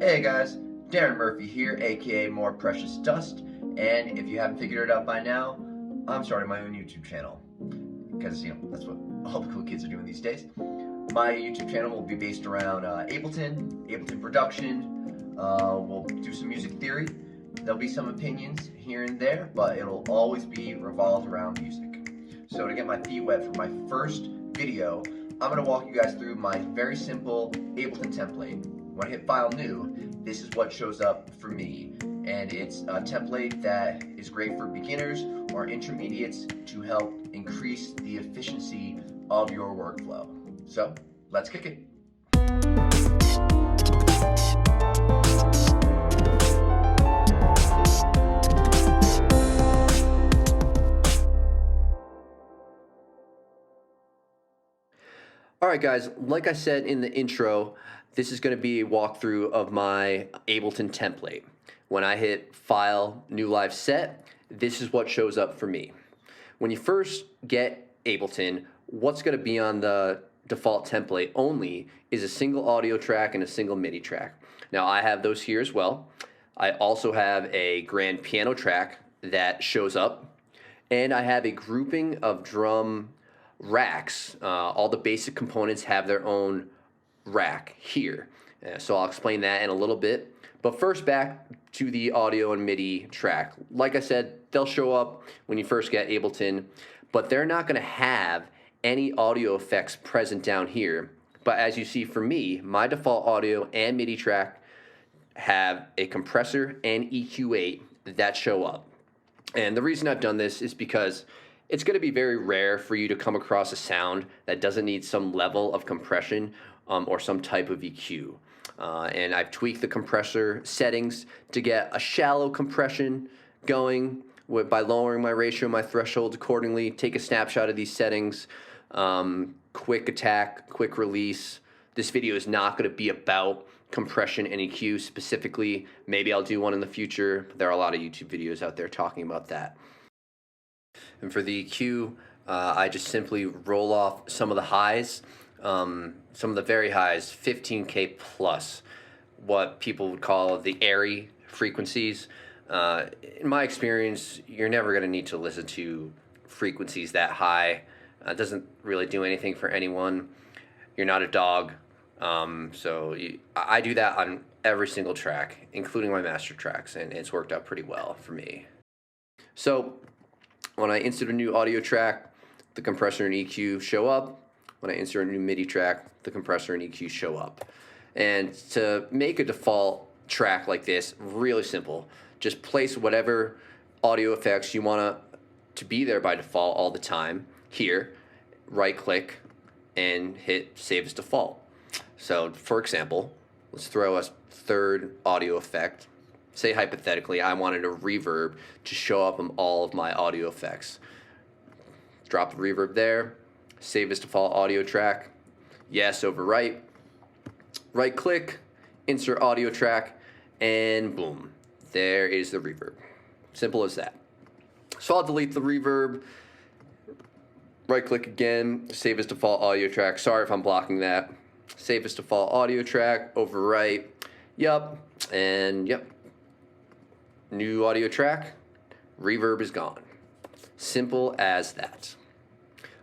Hey guys, Darren Murphy here, aka More Precious Dust, and if you haven't figured it out by now, I'm starting my own YouTube channel, because, that's what all the cool kids are doing these days. My YouTube channel will be based around Ableton production, we'll do some music theory, there'll be some opinions here and there, but it'll always be revolved around music. So to get my feet wet for my first video, I'm going to walk you guys through my very simple Ableton template. When I hit File New, this is what shows up for me. And it's a template that is great for beginners or intermediates to help increase the efficiency of your workflow. So, let's kick it. Alright guys, like I said in the intro, this is going to be a walkthrough of my Ableton template. When I hit File, New Live Set, this is what shows up for me. When you first get Ableton, what's going to be on the default template only is a single audio track and a single MIDI track. Now I have those here as well. I also have a grand piano track that shows up, and I have a grouping of drum racks. All the basic components have their own rack here. So I'll explain that in a little bit. But first, back to the audio and MIDI track. Like I said, they'll show up when you first get Ableton, but they're not going to have any audio effects present down here. But as you see for me, my default audio and MIDI track have a compressor and EQ8 that show up. And the reason I've done this is because it's going to be very rare for you to come across a sound that doesn't need some level of compression or some type of EQ. And I've tweaked the compressor settings to get a shallow compression going by lowering my ratio, my thresholds accordingly. Take a snapshot of these settings. Quick attack, quick release. This video is not going to be about compression and EQ specifically. Maybe I'll do one in the future. There are a lot of YouTube videos out there talking about that. And for the EQ, I just simply roll off some of the highs, some of the very highs, 15K plus, what people would call the airy frequencies. In my experience, you're never going to need to listen to frequencies that high. It doesn't really do anything for anyone. You're not a dog. I do that on every single track, including my master tracks, and it's worked out pretty well for me. So when I insert a new audio track, the compressor and EQ show up. When I insert a new MIDI track, the compressor and EQ show up. And to make a default track like this, really simple. Just place whatever audio effects you want to be there by default all the time. Here, right click and hit Save as Default. So for example, let's throw a third audio effect. Say hypothetically I wanted a reverb to show up on all of my audio effects. Drop the reverb there, save as default audio track, yes, overwrite, right click, insert audio track, and boom, there is the reverb. Simple as that. So I'll delete the reverb, right click again, save as default audio track. Sorry if I'm blocking that. Save as default audio track, overwrite, yep, and yep. New audio track, reverb is gone. Simple as that.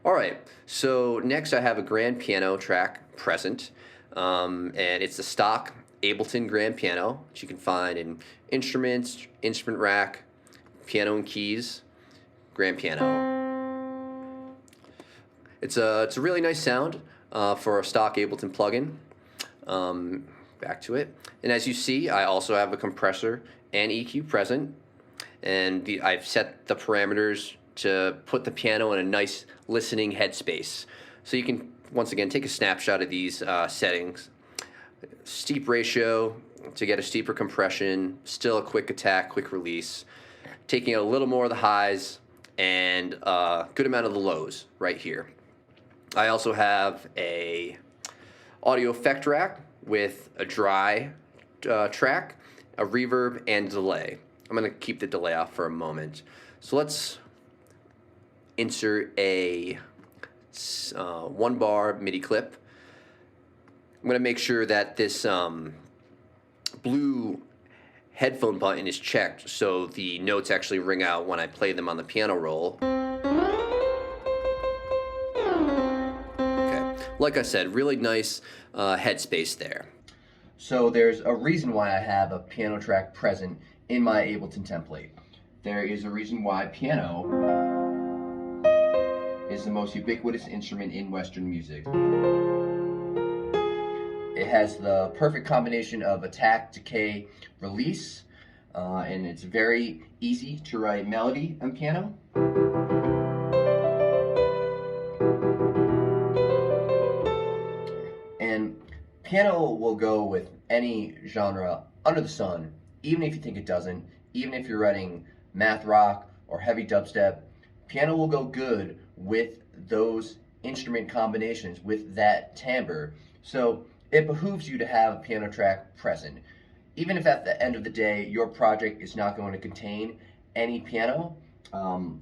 All right, so next I have a grand piano track present, and it's a stock Ableton grand piano, which you can find in Instruments, Instrument Rack, Piano and Keys, grand piano. It's a really nice sound for a stock Ableton plugin. Back to it, and as you see, I also have a compressor and EQ present, and I've set the parameters to put the piano in a nice listening headspace. So you can, once again, take a snapshot of these settings. Steep ratio to get a steeper compression, still a quick attack, quick release, taking a little more of the highs and a good amount of the lows right here. I also have a audio effect rack with a dry track, a reverb, and delay. I'm going to keep the delay off for a moment. So let's insert a 1 bar MIDI clip. I'm going to make sure that this blue headphone button is checked so the notes actually ring out when I play them on the piano roll. Okay, like I said, really nice headspace there. So there's a reason why I have a piano track present in my Ableton template. There is a reason why piano is the most ubiquitous instrument in Western music. It has the perfect combination of attack, decay, release, and it's very easy to write melody on piano. And piano will go with any genre under the sun, even if you think it doesn't, even if you're writing math rock or heavy dubstep, piano will go good with those instrument combinations, with that timbre. So it behooves you to have a piano track present. Even if at the end of the day your project is not going to contain any piano,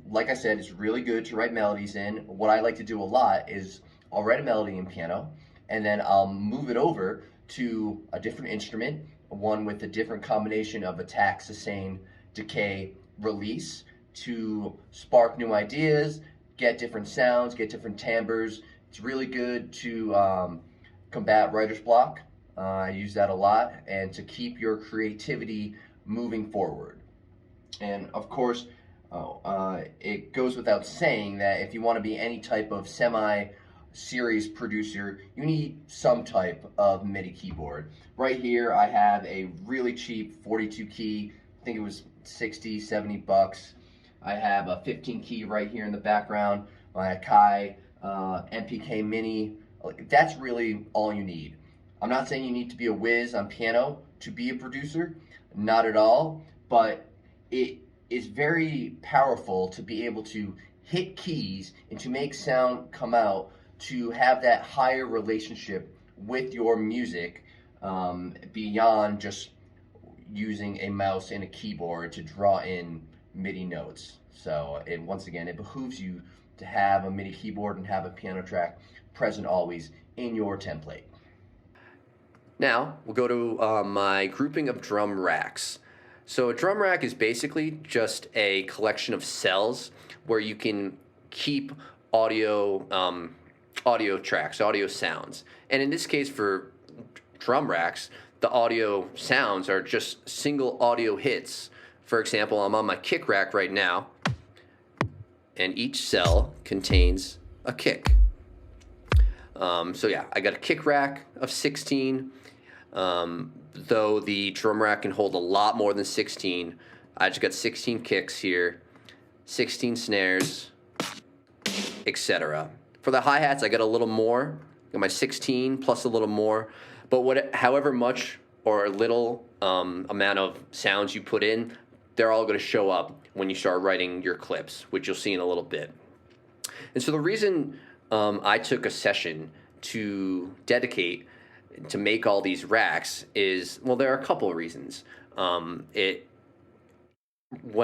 like I said, it's really good to write melodies in. What I like to do a lot is I'll write a melody in piano and then I'll move it over to a different instrument, one with a different combination of attack, sustain, decay, release, to spark new ideas, get different sounds, get different timbres. It's really good to combat writer's block. I use that a lot, and to keep your creativity moving forward. And of course, it goes without saying that if you want to be any type of semi-serious producer, you need some type of MIDI keyboard. Right here, I have a really cheap 42 key, I think it was 60, 70 bucks. I have a 15 key right here in the background, my Akai MPK Mini. That's really all you need. I'm not saying you need to be a whiz on piano to be a producer, not at all, but it is very powerful to be able to hit keys and to make sound come out, to have that higher relationship with your music beyond just using a mouse and a keyboard to draw in MIDI notes. So once again, it behooves you to have a MIDI keyboard and have a piano track present always in your template. Now we'll go to my grouping of drum racks. So a drum rack is basically just a collection of cells where you can keep audio tracks, audio sounds. And in this case, for drum racks, the audio sounds are just single audio hits. For example, I'm on my kick rack right now, and each cell contains a kick. So yeah, I got a kick rack of 16. Though the drum rack can hold a lot more than 16, I just got 16 kicks here, 16 snares, etc. For the hi-hats, I got a little more. Got my 16 plus a little more. But however much or little amount of sounds you put in, they're all going to show up when you start writing your clips, which you'll see in a little bit. And so the reason I took a session to dedicate to make all these racks is, well, there are a couple of reasons. When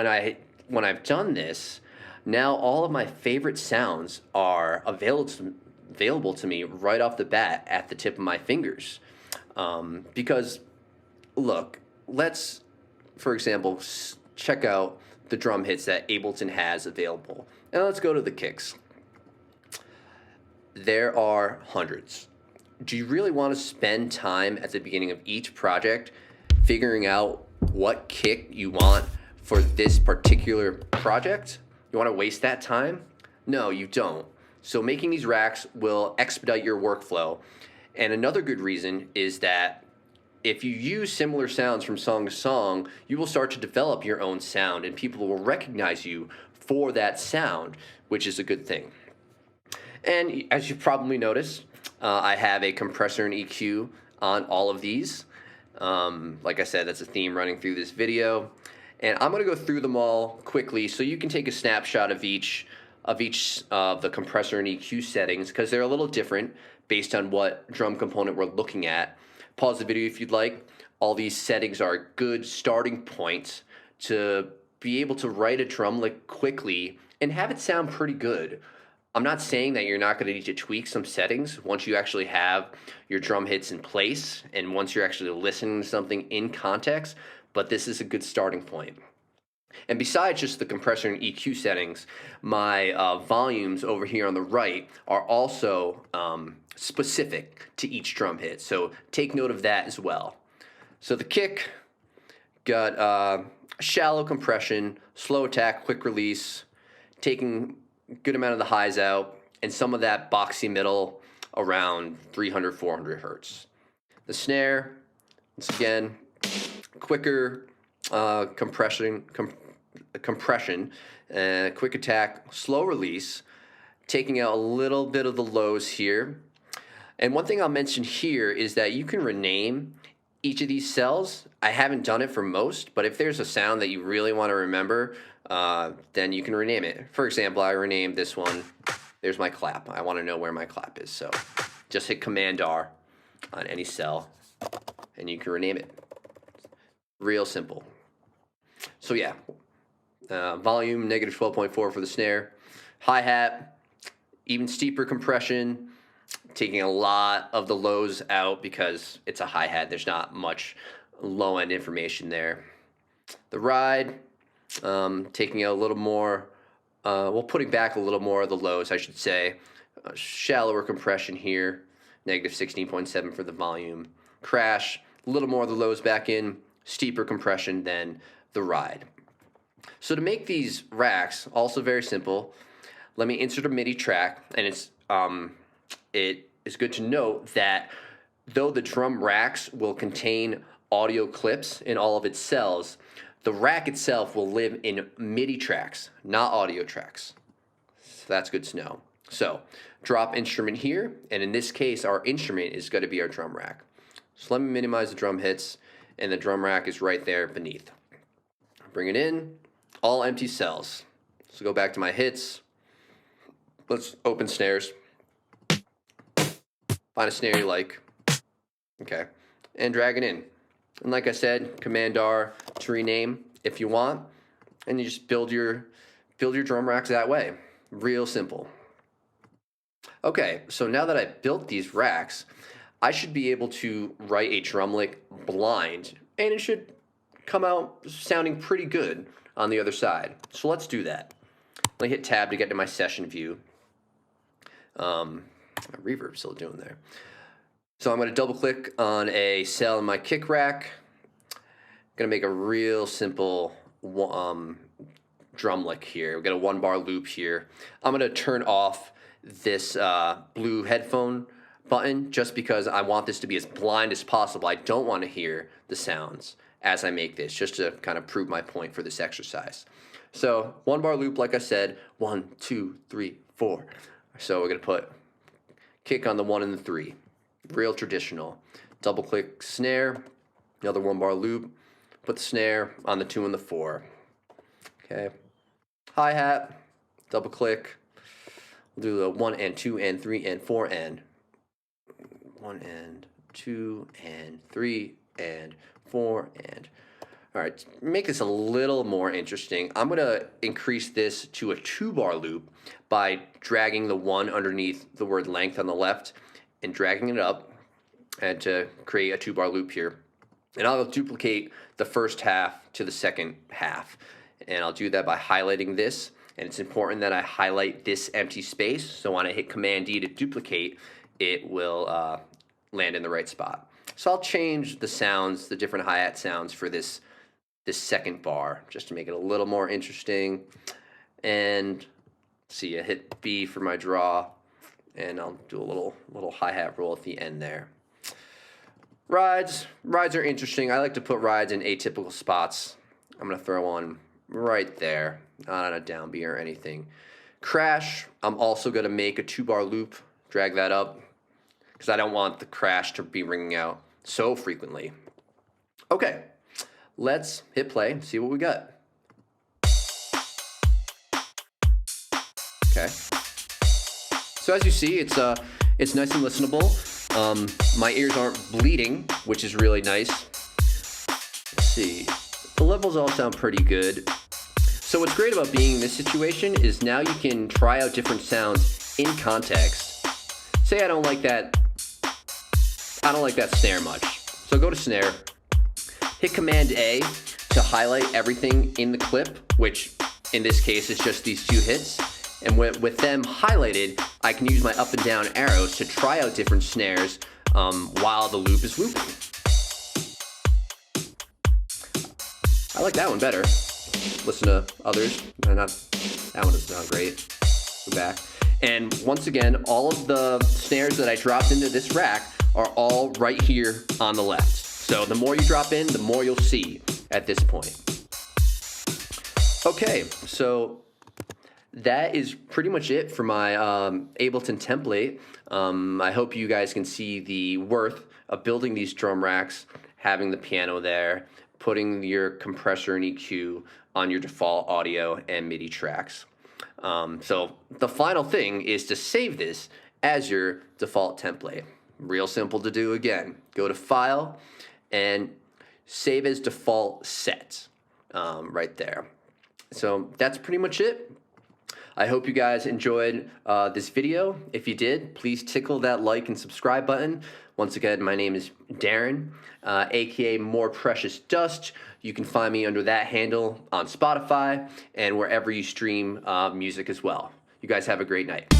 I've done this, now all of my favorite sounds are available to me right off the bat at the tip of my fingers. Because, look, let's, for example, check out the drum hits that Ableton has available. And let's go to the kicks. There are hundreds. Do you really want to spend time at the beginning of each project figuring out what kick you want for this particular project? You want to waste that time? No, you don't. So making these racks will expedite your workflow. And another good reason is that if you use similar sounds from song to song, you will start to develop your own sound, and people will recognize you for that sound, which is a good thing. And as you've probably noticed, I have a compressor and EQ on all of these. Like I said, that's a theme running through this video. And I'm going to go through them all quickly so you can take a snapshot of each of the compressor and EQ settings, because they're a little different based on what drum component we're looking at. Pause the video if you'd like. All these settings are good starting points to be able to write a drum lick quickly and have it sound pretty good. I'm not saying that you're not going to need to tweak some settings once you actually have your drum hits in place and once you're actually listening to something in context, but this is a good starting point. And besides just the compressor and EQ settings, my volumes over here on the right are also specific to each drum hit. So take note of that as well. So the kick got shallow compression, slow attack, quick release, taking a good amount of the highs out, and some of that boxy middle around 300, 400 hertz. The snare, once again, quicker compression, quick attack, slow release, taking out a little bit of the lows here. And one thing I'll mention here is that you can rename each of these cells. I haven't done it for most, but if there's a sound that you really want to remember, then you can rename it. For example, I renamed this one, there's my clap. I want to know where my clap is, so just hit Command R on any cell, and you can rename it. Real simple. So yeah, volume, negative 12.4 for the snare. Hi-hat, even steeper compression, taking a lot of the lows out because it's a hi-hat. There's not much low-end information there. The ride, taking out a little more, putting back a little more of the lows, I should say. Shallower compression here, negative 16.7 for the volume. Crash, a little more of the lows back in, steeper compression than the ride. So to make these racks, also very simple, let me insert a MIDI track, and it is good to note that though the drum racks will contain audio clips in all of its cells, the rack itself will live in MIDI tracks, not audio tracks. So that's good to know. So drop instrument here, and in this case, our instrument is going to be our drum rack. So let me minimize the drum hits, and the drum rack is right there beneath. Bring it in, all empty cells. So go back to my hits. Let's open snares. Find a snare you like. Okay, and drag it in. And like I said, Command R to rename if you want, and you just build your drum racks that way. Real simple. Okay, so now that I've built these racks, I should be able to write a drum lick blind, and it should come out sounding pretty good on the other side. So let's do that. Let me hit Tab to get to my session view. My reverb's still doing there. So I'm going to double click on a cell in my kick rack. I'm going to make a real simple drum lick here. We've got a 1-bar loop here. I'm going to turn off this blue headphone button just because I want this to be as blind as possible. I don't want to hear the sounds as I make this, just to kind of prove my point for this exercise. So 1-bar loop, like I said, 1, 2, 3, 4. So we're going to put kick on the 1 and the 3. Real traditional. Double click snare, another 1-bar loop, put the snare on the 2 and the 4. Okay. Hi-hat, double click. We'll do the 1 and 2 and 3 and 4 and 1 and 2 and 3 and 4 and. All right, make this a little more interesting. I'm going to increase this to a 2-bar loop by dragging the 1 underneath the word length on the left and dragging it up, and to create a 2-bar loop here. And I'll duplicate the first half to the second half. And I'll do that by highlighting this. And it's important that I highlight this empty space, so when I hit Command D to duplicate, it will land in the right spot. So I'll change the sounds, the different hi-hat sounds for this second bar, just to make it a little more interesting. And see, I hit B for my draw, and I'll do a little hi-hat roll at the end there. Rides are interesting. I like to put rides in atypical spots. I'm going to throw one right there, not on a downbeat or anything. Crash, I'm also going to make a 2-bar loop, drag that up, because I don't want the crash to be ringing out so frequently. Okay, let's hit play and see what we got. Okay. So as you see, it's nice and listenable. My ears aren't bleeding, which is really nice. Let's see. The levels all sound pretty good. So what's great about being in this situation is now you can try out different sounds in context, say I don't like that snare much. So go to snare, hit Command A to highlight everything in the clip, which in this case is just these 2 hits. And with them highlighted, I can use my up and down arrows to try out different snares while the loop is looping. I like that one better. Listen to others. That one doesn't sound great. Go back. And once again, all of the snares that I dropped into this rack are all right here on the left. So the more you drop in, the more you'll see at this point. Okay, so that is pretty much it for my Ableton template. I hope you guys can see the worth of building these drum racks, having the piano there, putting your compressor and EQ on your default audio and MIDI tracks. So the final thing is to save this as your default template. Real simple to do again. Go to File and Save as Default Set right there. So that's pretty much it. I hope you guys enjoyed this video. If you did, please tickle that like and subscribe button. Once again, my name is Darren, aka More Precious Dust. You can find me under that handle on Spotify and wherever you stream music as well. You guys have a great night.